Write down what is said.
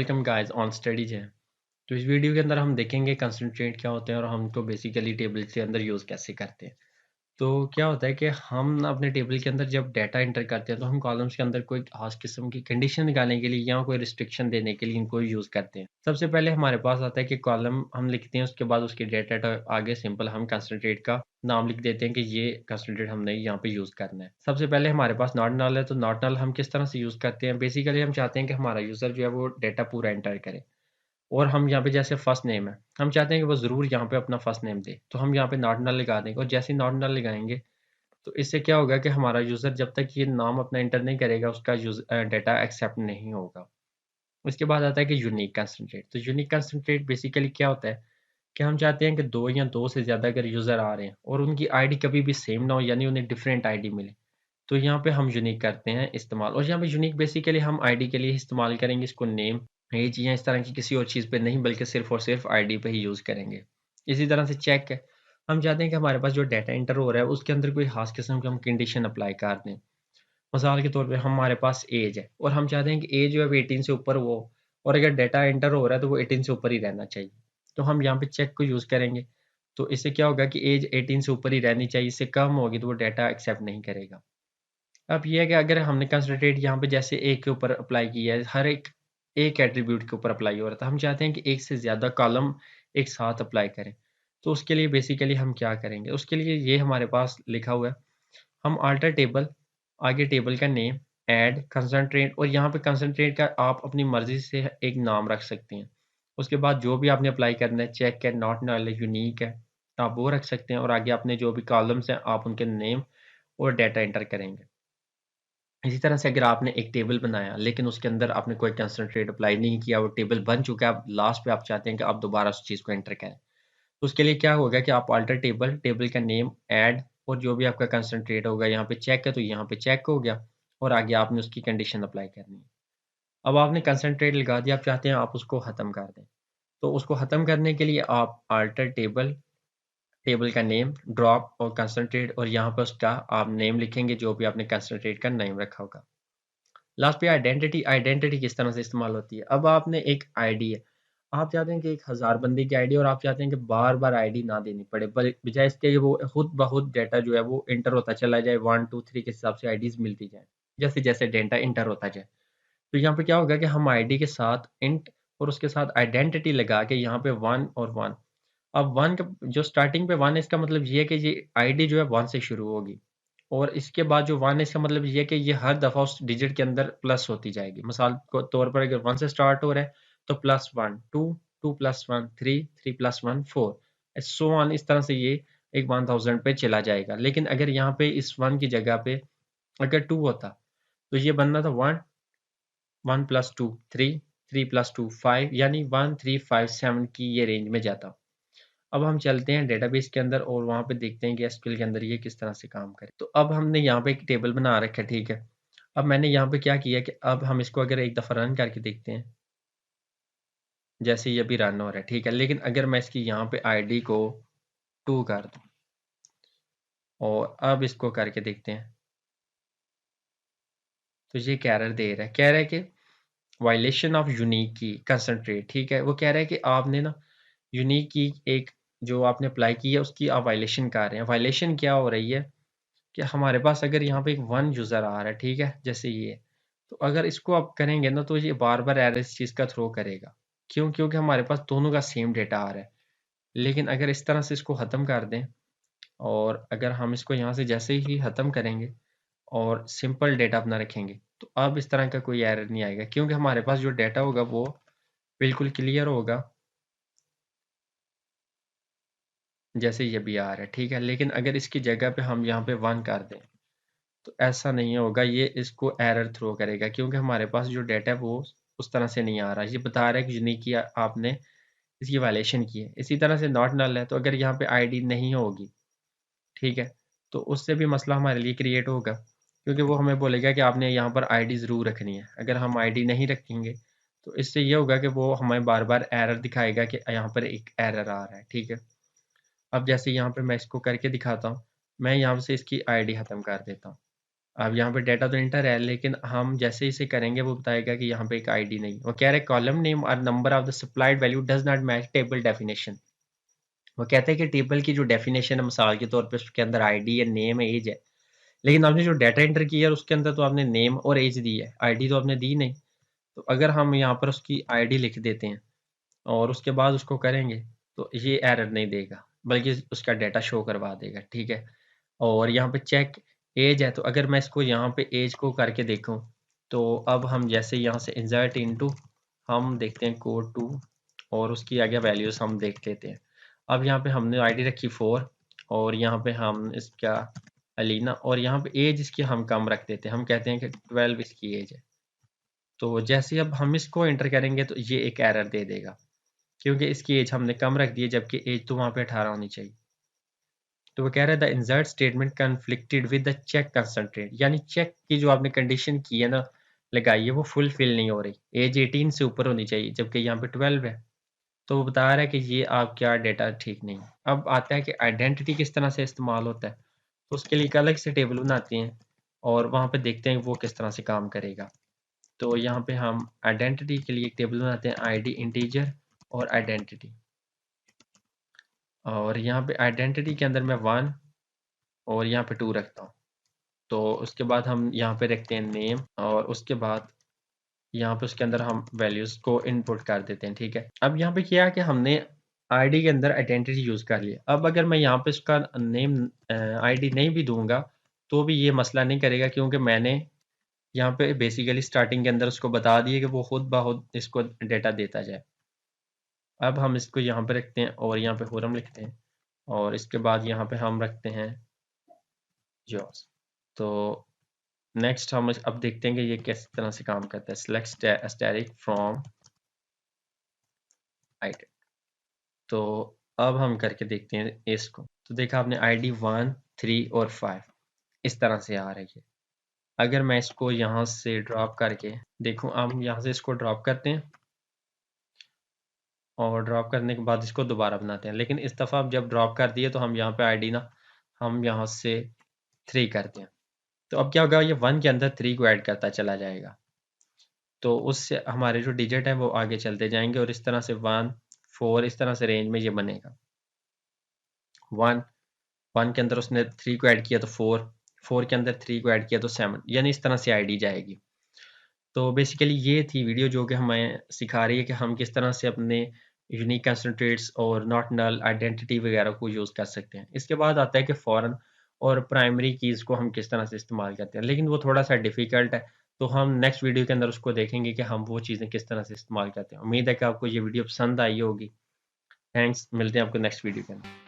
Welcome guys on studies है। तो इस वीडियो के अंदर हम देखेंगे कंसंट्रेट क्या होते हैं और हम उनको बेसिकली टेबल के अंदर यूज़ कैसे करते हैं। तो क्या होता है कि हम ना अपने टेबल के अंदर जब डाटा एंटर करते हैं तो हम कॉलम्स के अंदर कोई खास किस्म की कंडीशन निकालने के लिए या कोई रिस्ट्रिक्शन देने के लिए इनको यूज़ करते हैं। सबसे पहले हमारे पास आता है कि कॉलम हम लिखते हैं, उसके बाद उसकी डाटा आगे सिंपल हम कंसंट्रेट का नाम लिख देते हैं कि ये कंसंट्रेट हमने यहाँ पे यूज़ करना है। सबसे पहले हमारे पास नॉट नल है, तो नॉट नल हम किस तरह से यूज़ करते हैं, बेसिकली हम चाहते हैं कि हमारा यूज़र जो है वो डाटा पूरा एंटर करे और हम यहाँ पे जैसे फर्स्ट नेम है, हम चाहते हैं कि वो ज़रूर यहाँ पे अपना फर्स्ट नेम दे, तो हम यहाँ पे नॉट नल लगा देंगे और जैसे ही नॉट नल लगाएंगे तो इससे क्या होगा कि हमारा यूज़र जब तक ये नाम अपना एंटर नहीं करेगा उसका डाटा एक्सेप्ट नहीं होगा। उसके बाद आता है कि यूनिक कंसंट्रेट। तो यूनिक कंसंट्रेट बेसिकली क्या होता है कि हम चाहते हैं कि 2 या 2 से ज़्यादा अगर यूज़र आ रहे हैं और उनकी आईडी कभी भी सेम ना हो, यानी उन्हें डिफरेंट आईडी मिले, तो यहाँ पे हम यूनिक करते हैं इस्तेमाल। और यहाँ पे यूनिक बेसिकली हम आईडी के लिए इस्तेमाल करेंगे, इसको नेम, एज या इस तरह की किसी और चीज़ पे नहीं, बल्कि सिर्फ़ और सिर्फ़ आईडी पे ही यूज़ करेंगे। इसी तरह से चेक है, हम चाहते हैं कि हमारे पास जो डाटा एंटर हो रहा है उसके अंदर कोई ख़ास किस्म की हम कंडीशन अप्लाई कर दें। मिसाल के तौर पे हमारे पास एज है और हम चाहते हैं कि एज जो है वो 18 से ऊपर हो और अगर डाटा एंटर हो रहा है तो वो 18 से ऊपर ही रहना चाहिए। तो हम यहाँ पे चेक को यूज़ करेंगे। तो इससे क्या होगा कि एज 18 से ऊपर ही रहनी चाहिए, इससे कम होगी तो वो डाटा एक्सेप्ट नहीं करेगा। अब ये है कि अगर हमने कंसंट्रेट यहाँ पे जैसे एक के ऊपर अप्लाई किया है, हर एक एट्रीब्यूट के ऊपर अप्लाई हो रहा था, हम चाहते हैं कि एक से ज़्यादा कॉलम एक साथ अप्लाई करें। तो उसके लिए बेसिकली हम क्या करेंगे, उसके लिए ये हमारे पास लिखा हुआ है, हम अल्टर टेबल, आगे टेबल का नेम, ऐड कंसंट्रेट, और यहाँ पे कंसंट्रेट का आप अपनी मर्ज़ी से एक नाम रख सकते हैं। उसके बाद जो भी आपने अप्लाई करना है, चेक है, नॉट नल है, यूनिक है, आप वो रख सकते हैं और आगे आपने जो भी कॉलम्स हैं आप उनके नेम और डाटा एंटर करेंगे। इसी तरह से अगर आपने एक टेबल बनाया लेकिन उसके अंदर आपने कोई कंसंट्रेट अप्लाई नहीं किया, वो टेबल बन चुका है, अब लास्ट पे आप चाहते हैं कि आप दोबारा उस चीज़ को एंटर करें। तो उसके लिए क्या होगा कि आप अल्टर टेबल, टेबल का नेम, ऐड, और जो भी आपका कंसंट्रेट होगा, यहाँ पे चेक है तो यहाँ पे चेक हो गया और आगे आपने उसकी कंडीशन अप्लाई करनी है। अब आपने कंसंट्रेट लगा दिया, आप चाहते हैं आप उसको ख़त्म कर दें। तो उसको ख़त्म करने के लिए आप अल्टर टेबल, टेबल का नेम, ड्रॉप और कंसंट्रेट, और यहाँ पे उसका आप नेम लिखेंगे जो भी आपने कंसंट्रेट का नेम रखा होगा। लास्ट पे आइडेंटिटी, आइडेंटिटी किस तरह से इस्तेमाल होती है। अब आपने एक आईडी है, आप चाहते हैं कि एक 1000 बंदे की आईडी, और आप चाहते हैं कि बार-बार आईडी ना देनी पड़े, बजाय इसके कि वो खुद ब खुद डाटा जो है वो एंटर होता चला जाए, 1 2 3 के हिसाब से आईडीज़ मिलती जाएँ, जैसे-जैसे डाटा एंटर होता जाए। तो यहाँ पे क्या होगा कि हम आईडी के साथ इंट और उसके साथ आइडेंटिटी लगा के यहाँ पे 1 और 1। अब 1 का जो स्टार्टिंग पे 1 है, इसका मतलब ये है कि ये आईडी जो है 1 से शुरू होगी, और इसके बाद जो 1 है इसका मतलब ये है कि ये हर दफ़ा उस डिजिट के अंदर प्लस होती जाएगी। मिसाल के तौर पर अगर 1 से स्टार्ट हो रहा है तो +1 2 2 + 1 3 3 + 1 4 सो ऑन, इस तरह से ये एक 1000 पे चला जाएगा। लेकिन अगर यहाँ पे इस 1 की जगह पे अगर 2 होता तो ये बनना था 1 1 + 2 3 3 + 2 5, यानी 1 3 5 7 की ये रेंज में जाता। अब हम चलते हैं डेटाबेस के अंदर और वहाँ पे देखते हैं कि एसक्यूएल के अंदर ये किस तरह से काम करे। तो अब हमने यहाँ पे एक टेबल बना रखा है, ठीक है। अब मैंने यहाँ पे क्या किया कि अब हम इसको अगर एक दफ़ा रन करके देखते हैं, जैसे ये अभी रन हो रहा है, ठीक है। लेकिन अगर मैं इसकी यहाँ पे आईडी को 2 कर दूँ और अब इसको करके देखते हैं, तो ये एक एरर दे रहा है। कह रहा है कि वायलेशन ऑफ यूनिक की कंसंट्रेट, ठीक है। वो कह रहा है कि आपने ना यूनिक की एक जो आपने अप्लाई की है उसकी आप वायलेशन कर रहे हैं। वायलेशन क्या हो रही है कि हमारे पास अगर यहाँ पे एक 1 यूज़र आ रहा है, ठीक है, जैसे ये, तो अगर इसको आप करेंगे ना तो ये बार-बार एरर इस चीज़ का थ्रो करेगा। क्यों? क्योंकि हमारे पास दोनों का सेम डेटा आ रहा है। लेकिन अगर इस तरह से इसको ख़त्म कर दें और अगर हम इसको यहाँ से जैसे ही ख़त्म करेंगे और सिंपल डेटा अपना रखेंगे, तो अब इस तरह का कोई एरर नहीं आएगा, क्योंकि हमारे पास जो डेटा होगा वो बिल्कुल क्लियर होगा, जैसे ये भी आ रहा है, ठीक है। लेकिन अगर इसकी जगह पे हम यहाँ पे 1 कर दें, तो ऐसा नहीं होगा, ये इसको एरर थ्रो करेगा, क्योंकि हमारे पास जो डाटा है वो उस तरह से नहीं आ रहा है। ये बता रहा है कि यूनिक की आपने इसकी वायलेशन की है। इसी तरह से नॉट नल है, तो अगर यहाँ पे आईडी नहीं होगी, ठीक है, तो उससे भी मसला हमारे लिए क्रिएट होगा, क्योंकि वो हमें बोलेगा कि आपने यहाँ पर आईडी ज़रूर रखनी है। अगर हम आईडी नहीं रखेंगे तो इससे ये होगा कि वो हमें बार-बार एरर दिखाएगा कि यहाँ पर एक एरर आ रहा है, ठीक है। अब जैसे यहाँ पे मैं इसको करके दिखाता हूँ, मैं यहाँ से इसकी आईडी ख़त्म कर देता हूँ। अब यहाँ पे डाटा तो इंटर है, लेकिन हम जैसे इसे करेंगे वो बताएगा कि यहाँ पे एक आईडी नहीं। वो कह रहे हैं कॉलम नेम और number of the supplied value does not match table definition. वो कहते हैं कि टेबल की जो डेफिनेशन है, मिसाल के तौर पे उसके अंदर आईडी या नेम है, एज है, लेकिन आपने जो डाटा एंटर किया है उसके अंदर तो आपने नेम और एज दी है, आईडी तो आपने दी नहीं। तो अगर हम यहाँ पर उसकी आईडी लिख देते हैं और उसके बाद उसको करेंगे तो ये एरर नहीं देगा, बल्कि उसका डाटा शो करवा देगा, ठीक है। और यहाँ पे चेक एज है, तो अगर मैं इसको यहाँ पे एज को करके देखूँ, तो अब हम जैसे यहाँ से इंसर्ट इनटू, हम देखते हैं कोड टू, और उसकी आगे वैल्यूज हम देख लेते हैं। अब यहाँ पे हमने आईडी रखी 4, और यहाँ पे हम इसका अलीना, और यहाँ पे एज इसकी हम कम रख देते हैं, हम कहते हैं कि 12 इसकी एज है। तो जैसे अब हम इसको एंटर करेंगे तो ये एक एरर दे देगा, क्योंकि इसकी एज हमने कम रख दी है, जबकि एज तो वहाँ पे 18 होनी चाहिए। तो वो कह रहा है the insert statement conflicted with the check concentrate, यानी चेक की जो आपने कंडीशन की है ना, लगाई है, वो फुलफिल नहीं हो रही। एज 18 से ऊपर होनी चाहिए, जबकि यहाँ पे 12 है। तो वो बता रहा है कि ये आपका डेटा ठीक नहीं है। अब आता है कि आइडेंटिटी किस तरह से इस्तेमाल होता है, तो उसके लिए एक अलग से टेबल बनाते हैं और वहाँ पे देखते हैं वो किस तरह से काम करेगा। तो यहाँ पे हम आइडेंटिटी के लिए एक टेबल बनाते हैं, आईडी इंटीजर और आइडेंटिटी। और यहाँ पे आइडेंटिटी के अंदर मैं 1 और यहाँ पे 2 रखता हूँ। तो उसके बाद हम यहाँ पे रखते हैं नेम, और उसके बाद यहाँ पे उसके अंदर हम वैल्यूज़ को इनपुट कर देते हैं, ठीक है। अब यहाँ पे क्या है कि हमने आईडी के अंदर आइडेंटिटी यूज़ कर लिया। अब अगर मैं यहाँ पे उसका नेम आईडी नहीं भी दूंगा तो भी ये मसला नहीं करेगा, क्योंकि मैंने यहाँ पे बेसिकली स्टार्टिंग के अंदर उसको बता दिए कि वो खुद ब खुद इसको डेटा देता जाए। अब हम इसको यहाँ पे रखते हैं और यहाँ पे फोरम लिखते हैं, और इसके बाद यहाँ पे हम रखते हैं जॉब्स। तो नेक्स्ट हम अब देखते हैं कि ये किस तरह से काम करता है। Select asterisk from item. तो अब हम करके देखते हैं इसको। तो देखा आपने आईडी 1, 3 और 5 इस तरह से आ रही है। अगर मैं इसको यहाँ से ड्रॉप करके देखूं, हम यहाँ से इसको ड्रॉप करते हैं और ड्रॉप करने के बाद इसको दोबारा बनाते हैं, लेकिन इस दफ़ा अब जब ड्रॉप कर दिए तो हम यहाँ पे आईडी ना, हम यहाँ से 3 करते हैं। तो अब क्या होगा, ये 1 के अंदर 3 को ऐड करता चला जाएगा, तो उससे हमारे जो डिजिट हैं वो आगे चलते जाएंगे, और इस तरह से 1, 4 इस तरह से रेंज में ये बनेगा। 1 के अंदर उसने 3 को ऐड किया तो 4 के अंदर 3 को ऐड किया तो 7, यानी इस तरह से आईडी जाएगी। तो बेसिकली ये थी वीडियो जो कि हमें सिखा रही है कि हम किस तरह से अपने यूनिक कंसंट्रेट्स और नॉट नल आइडेंटिटी वगैरह को यूज़ कर सकते हैं। इसके बाद आता है कि फॉरेन और प्राइमरी कीज़ को हम किस तरह से इस्तेमाल करते हैं, लेकिन वो थोड़ा सा डिफ़िकल्ट है। तो हम नेक्स्ट वीडियो के अंदर उसको देखेंगे कि हम वो चीज़ें किस तरह से इस्तेमाल करते हैं। उम्मीद है कि आपको ये वीडियो पसंद आई होगी। थैंक्स, मिलते हैं आपको नेक्स्ट वीडियो के अंदर।